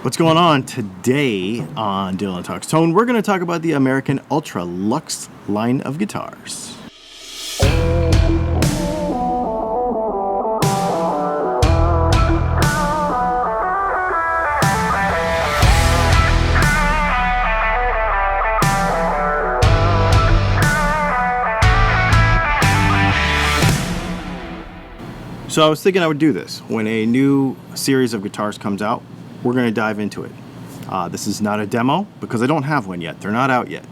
What's going on today on Dylan Talks Tone? We're going to talk about the American Ultra Luxe line of guitars. So I was thinking I would do this. When a new series of guitars comes out, we're going to dive into it. This is not a demo because I don't have one yet. They're not out yet.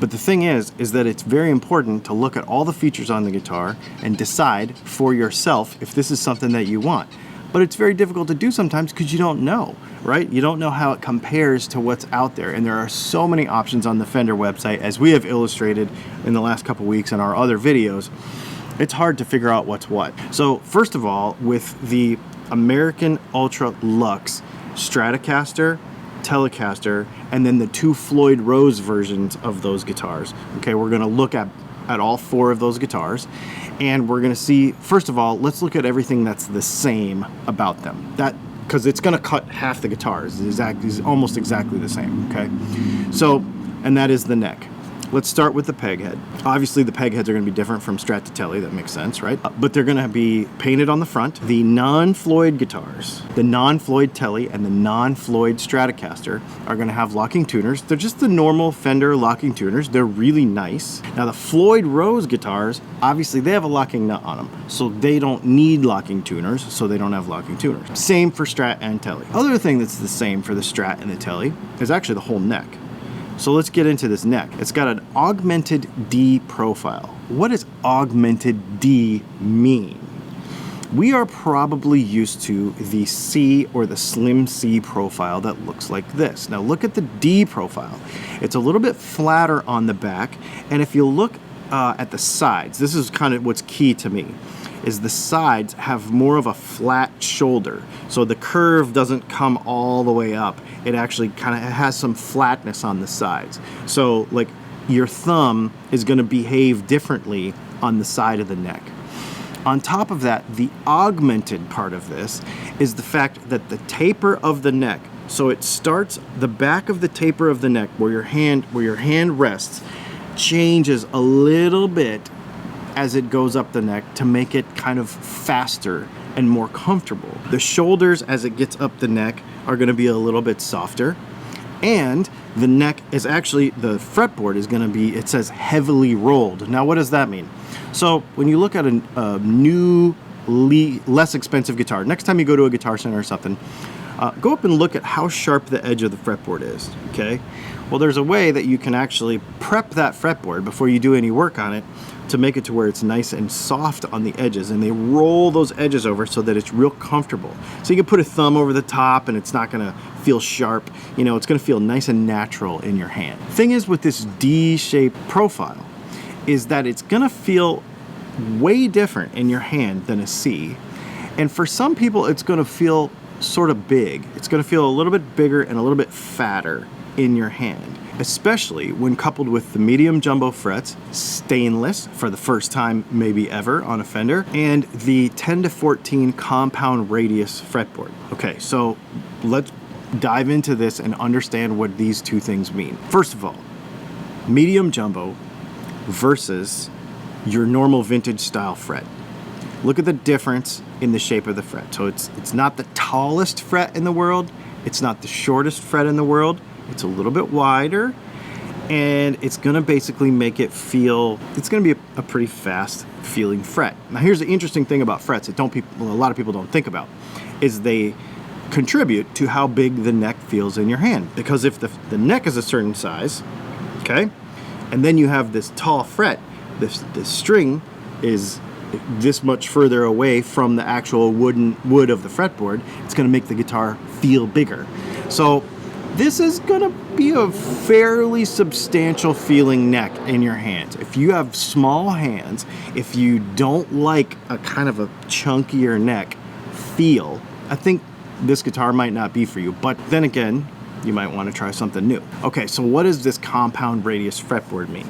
But the thing is that it's very important to look at all the features on the guitar and decide for yourself if this is something that you want. But it's very difficult to do sometimes because you don't know, right? You don't know how it compares to what's out there. And there are so many options on the Fender website, as we have illustrated in the last couple weeks in our other videos. It's hard to figure out what's what. So first of all, with the American Ultra Luxe Stratocaster, Telecaster, and then the two Floyd Rose versions of those guitars. Okay, we're gonna look at all four of those guitars, and we're gonna see, first of all, let's look at everything that's the same about them. Because it's gonna cut half the guitars. It's almost exactly the same, okay? So, and that is the neck. Let's start with the peg head. Obviously, the peg heads are going to be different from Strat to Tele. That makes sense, right? But they're going to be painted on the front. The non-Floyd guitars, the non-Floyd Tele and the non-Floyd Stratocaster are going to have locking tuners. They're just the normal Fender locking tuners. They're really nice. Now, the Floyd Rose guitars, obviously, they have a locking nut on them. So they don't need locking tuners, so they don't have locking tuners. Same for Strat and Tele. Other thing that's the same for the Strat and the Tele is actually the whole neck. So let's get into this neck. It's got an augmented D profile. What does augmented D mean? We are probably used to the C or the slim C profile that looks like this. Now look at the D profile. It's a little bit flatter on the back, and if you look at the sides, this is kind of what's key to me, is the sides have more of a flat shoulder. So the curve doesn't come all the way up. It actually kind of has some flatness on the sides. So like your thumb is gonna behave differently on the side of the neck. On top of that, the augmented part of this is the fact that the taper of the neck, so it starts, the back of the taper of the neck where your hand rests, changes a little bit as it goes up the neck to make it kind of faster and more comfortable. The shoulders as it gets up the neck are going to be a little bit softer, and the neck is actually, the fretboard is going to be, it says heavily rolled. Now what does that mean? So when you look at a new, less expensive guitar, next time you go to a Guitar Center or something, go up and look at how sharp the edge of the fretboard is, okay? Well, there's a way that you can actually prep that fretboard before you do any work on it to make it to where it's nice and soft on the edges, and they roll those edges over so that it's real comfortable. So you can put a thumb over the top and it's not gonna feel sharp, you know, it's gonna feel nice and natural in your hand. Thing is with this D-shaped profile is that it's gonna feel way different in your hand than a C. And for some people, it's gonna feel sort of big. It's gonna feel a little bit bigger and a little bit fatter in your hand, especially when coupled with the medium jumbo frets, stainless for the first time maybe ever on a Fender, and the 10 to 14 compound radius fretboard. Okay, so let's dive into this and understand what these two things mean. First of all, medium jumbo versus your normal vintage style fret. Look at the difference in the shape of the fret. So it's not the tallest fret in the world, it's not the shortest fret in the world, it's a little bit wider, and it's gonna basically make it feel, it's gonna be a pretty fast feeling fret. Now here's the interesting thing about frets that a lot of people don't think about, is they contribute to how big the neck feels in your hand. Because if the neck is a certain size, okay, and then you have this tall fret, this string is this much further away from the actual wood of the fretboard, it's gonna make the guitar feel bigger. So this is gonna be a fairly substantial feeling neck in your hands. If you have small hands, if you don't like a kind of a chunkier neck feel, I think this guitar might not be for you. But then again, you might want to try something new. Okay, so what does this compound radius fretboard mean?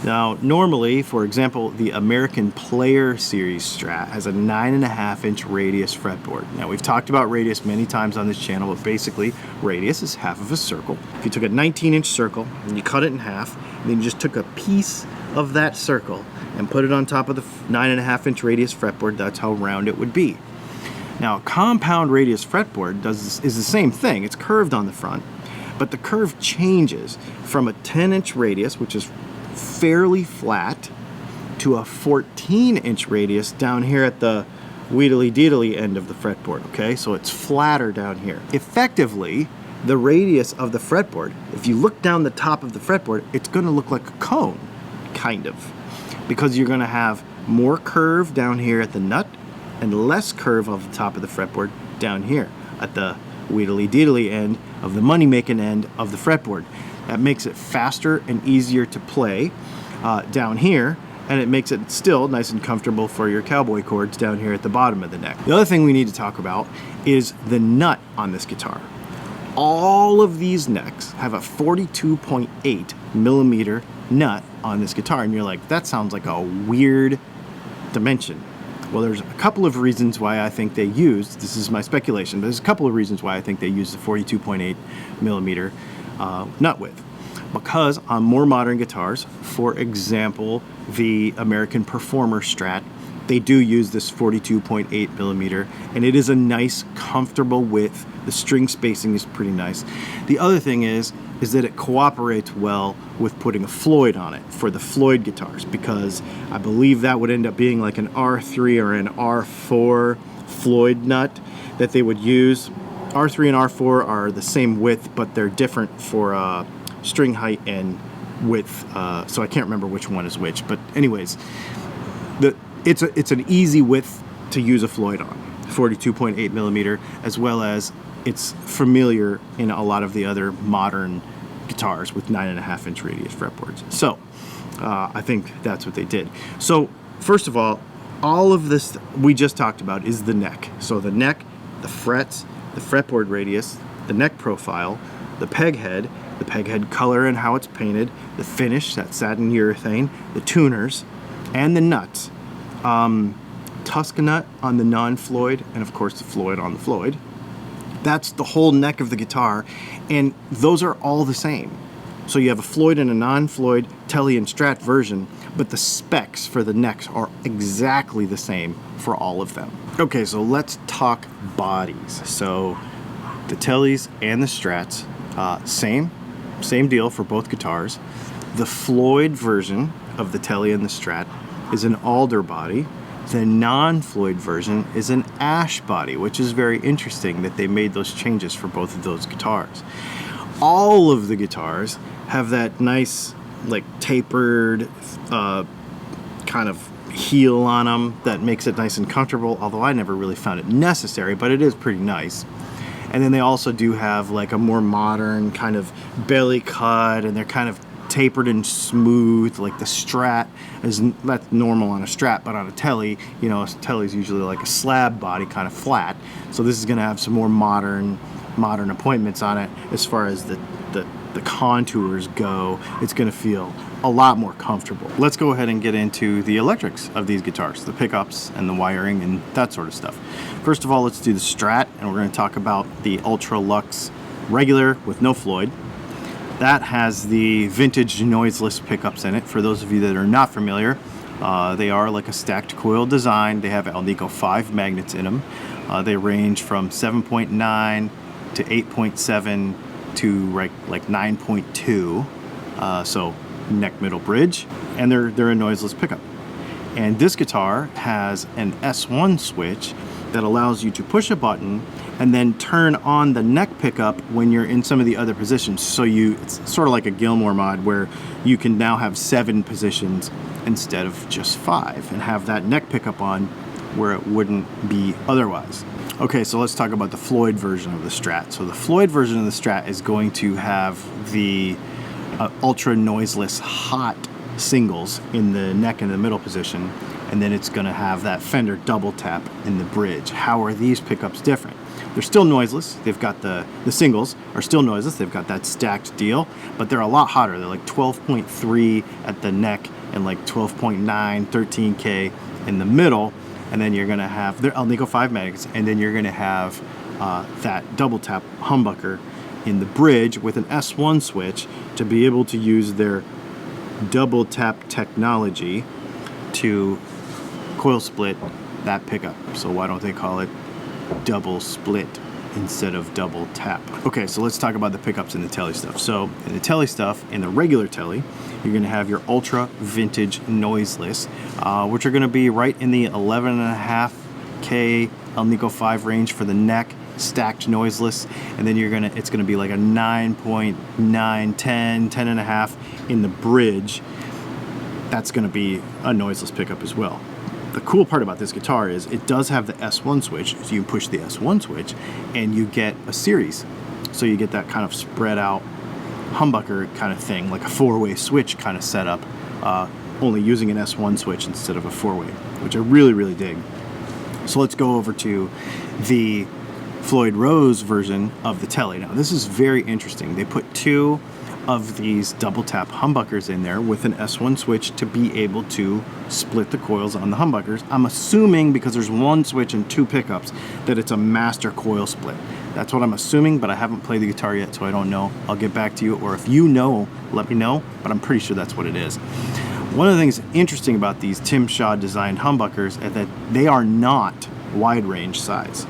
Now, normally, for example, the American Player Series Strat has a 9.5-inch radius fretboard. Now, we've talked about radius many times on this channel, but basically, radius is half of a circle. If you took a 19-inch circle and you cut it in half, and then you just took a piece of that circle and put it on top of the 9.5-inch radius fretboard, that's how round it would be. Now, a compound radius fretboard is the same thing. It's curved on the front, but the curve changes from a 10-inch radius, which is fairly flat, to a 14-inch radius down here at the wheedly-deedly end of the fretboard, okay? So it's flatter down here. Effectively, the radius of the fretboard, if you look down the top of the fretboard, it's gonna look like a cone, kind of, because you're gonna have more curve down here at the nut and less curve off the top of the fretboard down here at the wheedly-deedly end of the money-making end of the fretboard. That makes it faster and easier to play down here, and it makes it still nice and comfortable for your cowboy chords down here at the bottom of the neck. The other thing we need to talk about is the nut on this guitar. All of these necks have a 42.8 millimeter nut on this guitar, and you're like, that sounds like a weird dimension. Well, there's a couple of reasons why I think they used, this is my speculation, but there's a couple of reasons why I think they used the 42.8 millimeter nut width. Because on more modern guitars, for example, the American Performer Strat, they do use this 42.8 millimeter, and it is a nice, comfortable width. The string spacing is pretty nice. The other thing is that it cooperates well with putting a Floyd on it for the Floyd guitars, because I believe that would end up being like an R3 or an R4 Floyd nut that they would use. R3 and R4 are the same width, but they're different for string height and width, so I can't remember which one is which. But anyways, it's an easy width to use a Floyd on, 42.8 millimeter, as well as it's familiar in a lot of the other modern guitars with 9.5-inch radius fretboards. So I think that's what they did. So first of all of this we just talked about is the neck. So the neck, the frets, the fretboard radius, the neck profile, the peg head color and how it's painted, the finish, that satin urethane, the tuners, and the nuts. Tusca nut on the non-Floyd, and of course the Floyd on the Floyd. That's the whole neck of the guitar, and those are all the same. So you have a Floyd and a non-Floyd Tele and Strat version, but the specs for the necks are exactly the same for all of them. Okay, so let's talk bodies. So the Teles and the Strats, same deal for both guitars. The Floyd version of the Tele and the Strat is an alder body. The non-Floyd version is an ash body, which is very interesting that they made those changes for both of those guitars. All of the guitars have that nice, like, tapered kind of heel on them that makes it nice and comfortable, although I never really found it necessary, but it is pretty nice. And then they also do have like a more modern kind of belly cut, and they're kind of tapered and smooth, like the Strat that's normal on a Strat, but on a Tele, you know, a Tele is usually like a slab body, kind of flat. So this is going to have some more modern appointments on it as far as the contours go. It's going to feel a lot more comfortable. Let's go ahead and get into the electrics of these guitars, the pickups and the wiring and that sort of stuff. First of all, let's do the Strat, and we're going to talk about the Ultra Luxe regular with no Floyd. That has the vintage noiseless pickups in it. For those of you that are not familiar, they are like a stacked coil design. They have Alnico 5 magnets in them. They range from 7.9 to 8.7 to like 9.2. So neck middle bridge, and they're a noiseless pickup. And this guitar has an S1 switch that allows you to push a button and then turn on the neck pickup when you're in some of the other positions. So it's sort of like a Gilmore mod where you can now have 7 positions instead of just 5 and have that neck pickup on where it wouldn't be otherwise. Okay, so let's talk about the Floyd version of the Strat. So the Floyd version of the Strat is going to have the ultra noiseless hot singles in the neck and the middle position, and then it's going to have that Fender double tap in the bridge. How are these pickups different? They're still noiseless. They've got the singles are still noiseless. They've got that stacked deal, but they're a lot hotter. They're like 12.3 at the neck and like 12.9, 13K in the middle. And then you're gonna have their Alnico 5 mags, and then you're gonna have that double tap humbucker in the bridge with an S1 switch to be able to use their double tap technology to coil split that pickup. So why don't they call it double split instead of double tap? Okay, so let's talk about the pickups in the Tele stuff. So in the Tele stuff, in the regular Tele, you're gonna have your ultra vintage noiseless, which are gonna be right in the 11.5K Alnico 5 range for the neck, stacked noiseless, and then it's gonna be like a 9.9, 10, 10.5 in the bridge. That's gonna be a noiseless pickup as well. The cool part about this guitar is it does have the S1 switch, so you push the S1 switch and you get a series. So you get that kind of spread out humbucker kind of thing, like a 4-way switch kind of setup, only using an S1 switch instead of a 4-way, which I really, really dig. So let's go over to the Floyd Rose version of the Tele. Now this is very interesting. They put 2 of these double tap humbuckers in there with an S1 switch to be able to split the coils on the humbuckers. I'm assuming because there's 1 switch and 2 pickups that it's a master coil split. That's what I'm assuming, but I haven't played the guitar yet, so I don't know. I'll get back to you, or if you know, let me know, but I'm pretty sure that's what it is. One of the things interesting about these Tim Shaw designed humbuckers is that they are not wide range size.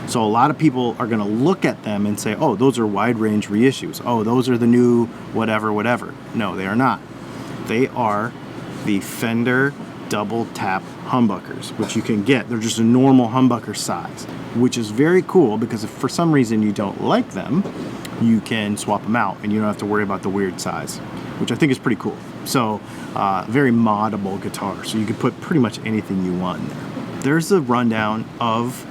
So a lot of people are going to look at them and say, oh, those are wide range reissues. Oh, those are the new whatever, whatever. No, they are not. They are the Fender double tap humbuckers, which you can get. They're just a normal humbucker size, which is very cool because if for some reason you don't like them, you can swap them out and you don't have to worry about the weird size, which I think is pretty cool. So very moddable guitar. So you can put pretty much anything you want in there. There's a rundown of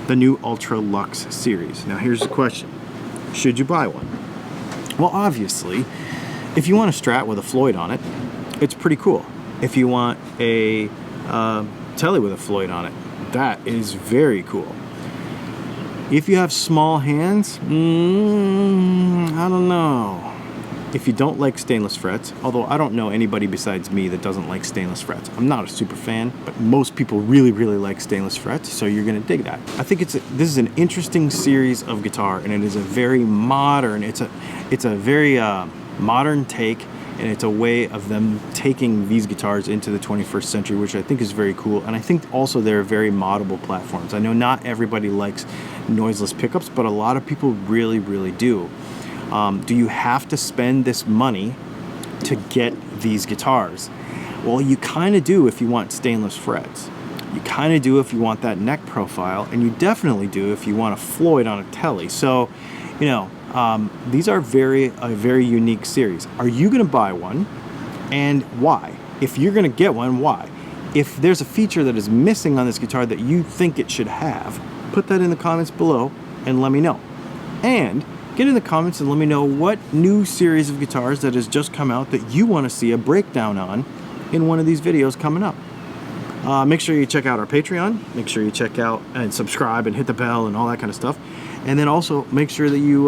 the new Ultra Luxe series. Now here's the question. Should you buy one? Well, obviously, if you want a Strat with a Floyd on it, it's pretty cool. If you want a Tele with a Floyd on it, that is very cool. If you have small hands, I don't know. If you don't like stainless frets, although I don't know anybody besides me that doesn't like stainless frets. I'm not a super fan, but most people really, really like stainless frets, so you're gonna dig that. I think this is an interesting series of guitar, and it is a very modern, it's a very modern take, and it's a way of them taking these guitars into the 21st century, which I think is very cool. And I think also they're very moddable platforms. I know not everybody likes noiseless pickups, but a lot of people really, really do. Do you have to spend this money to get these guitars? Well, you kind of do if you want stainless frets. You kind of do if you want that neck profile, and you definitely do if you want a Floyd on a Tele. So, you know, these are a very unique series. Are you going to buy one, and why? If you're going to get one, why? If there's a feature that is missing on this guitar that you think it should have, put that in the comments below and let me know. And get in the comments and let me know what new series of guitars that has just come out that you want to see a breakdown on in one of these videos coming up. Make sure you check out our Patreon. Make sure you check out and subscribe and hit the bell and all that kind of stuff. And then also make sure that you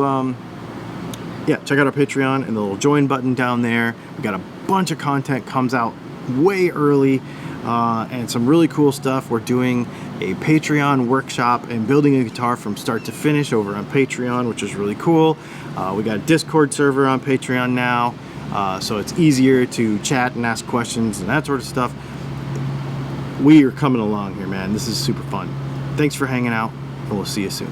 check out our Patreon and the little join button down there. We got a bunch of content comes out way early and some really cool stuff. We're doing a Patreon workshop and building a guitar from start to finish over on Patreon, which is really cool. We got a Discord server on Patreon now, so it's easier to chat and ask questions and that sort of stuff. We are coming along here, man. This is super fun. Thanks for hanging out, and we'll see you soon.